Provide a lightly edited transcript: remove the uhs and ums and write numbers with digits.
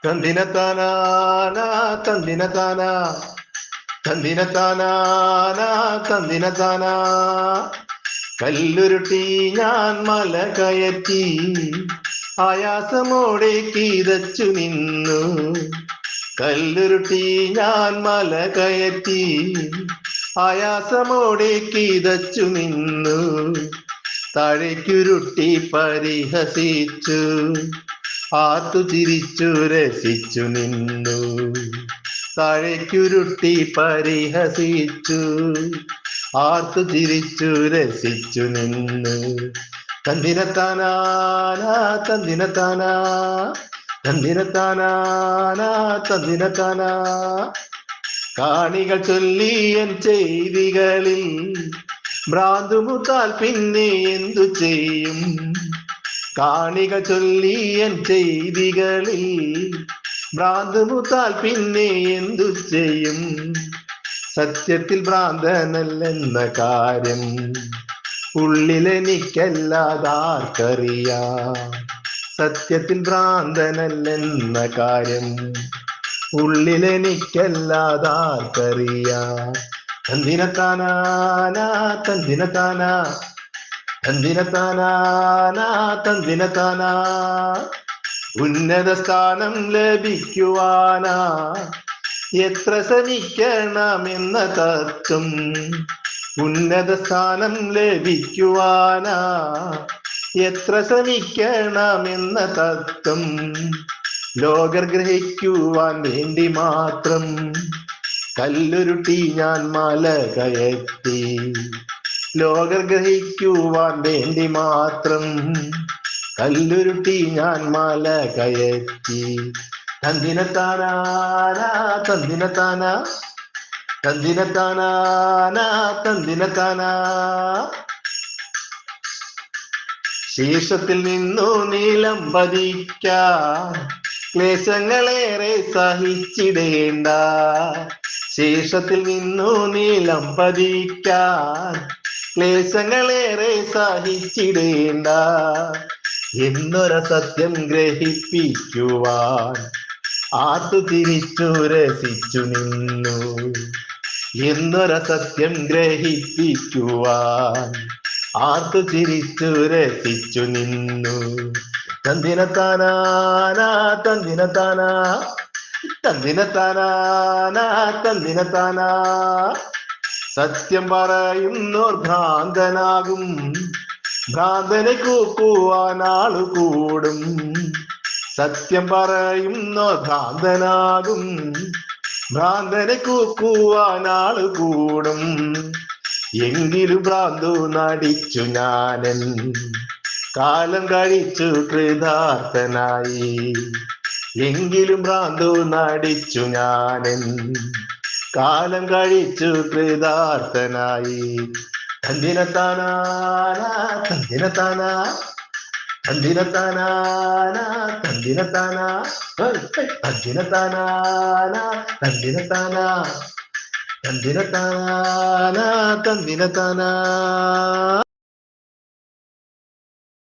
തന്ദിനത്താനാന തന്ദിനത്താന തന്ദിനത്താനാന തന്ദിനത്താന കല്ലുരുട്ടി ഞാൻ മല കയറ്റി ആയാസമോടെ കീതച്ചു നിന്നു. കല്ലുരുട്ടി ഞാൻ മല കയറ്റി ആയാസമോടെ കീതച്ചു നിന്നു. താഴേക്കുരുട്ടി പരിഹസിച്ചു ആർത്തു ചിരിച്ചു രസിച്ചു നിന്നു. താഴേക്കുരുട്ടി പരിഹസിച്ചു ആർത്തു ചിരിച്ചു രസിച്ചു നിന്നു. തന്ദിനത്താനാന തന്ദിനത്താന തന്ദിനത്താനാന തന്ദിനത്താന കാണികൾ ചൊല്ലിയൻ ചെയ്തികളിൽ ഭ്രാന്തുമുത്താൽ പിന്നെ എന്തു ചെയ്യും? കാണികൾ ചൊല്ലിയൻ ചെയ്തികളിൽ ഭ്രാന്തുമുത്താൽ പിന്നെ എന്തു ചെയ്യും? സത്യത്തിൽ ഭ്രാന്തനല്ലെന്ന കാര്യം ഉള്ളിലെനിക്കല്ലാതാർക്കറിയാം. സത്യത്തിൽ ഭ്രാന്തനല്ലെന്ന കാര്യം ഉള്ളിലെനിക്കല്ലാതാർക്കറിയാം. തന്ദിനത്താനാന തന്ദിനത്താന തന്ദിനത്താനാന തന്ദിനത്താന ഉന്നത സ്ഥാനം ലഭിക്കുവാനാ എത്ര ശ്രമിക്കണമെന്ന തത്വം. ഉന്നത സ്ഥാനം ലഭിക്കുവാനാ എത്ര ശ്രമിക്കണമെന്ന തത്വം ലോകർ ഗ്രഹിക്കുവാൻ വേണ്ടി മാത്രം കല്ലുരുട്ടി ഞാൻ മല കയറ്റി. ലോകർ ഗ്രഹിക്കുവാൻ വേണ്ടി മാത്രം കല്ലുരുട്ടി ഞാൻ മല കയറ്റി. തന്ദിനത്താനാന തന്ദിനത്താന തന്ദിനത്താനാന തന്ദിനത്താന ശീർഷത്തിൽ നിന്നു നീലം പതിക്കാൻ ക്ലേശങ്ങളേറെ സഹിച്ചിടേണ്ട. ശീർഷത്തിൽ നിന്നു നീലം പതിക്കാൻ ക്ലേശങ്ങളേറെ സഹിച്ചിടേണ്ട. എന്നൊരു സത്യം ഗ്രഹിപ്പിക്കുവാൻ ആർത്തു തിരിച്ചു രസിച്ചു നിന്നു. എന്നൊരു സത്യം ഗ്രഹിപ്പിക്കുവാൻ ആർത്തു ചിരിച്ചു രസിച്ചു നിന്നു. തന്ദിനത്താനാന തന്ദിനത്താന തന്ദിനത്താനാന തന്ദിനത്താന സത്യം പറയുന്നോർ ഭ്രാന്തനാകും. ഭ്രാന്തനെ കൂക്കുവാൻ ആളു കൂടും. സത്യം പറയുന്നോർ ഭ്രാന്തനാകും. ഭ്രാന്തനെ കൂക്കുവാൻ ആളു കൂടും. എങ്കിലും ഭ്രാന്തു നടിച്ചു ഞാനൻ കാലം കഴിച്ചു കൃതാർത്ഥനായി. എങ്കിലും ഭ്രാന്തു നടിച്ചു ഞാനൻ കാലം കഴിച്ചു കൃതാർത്ഥനായി. തന്ദിനത്താനാന തന്ദിനത്താന തന്ദിനത്താനാന തന്ദിനത്താന തന്ദിനത്താനാന തന്ദിനത്താന തന്ദിനത്താന തന്ദിനത്താന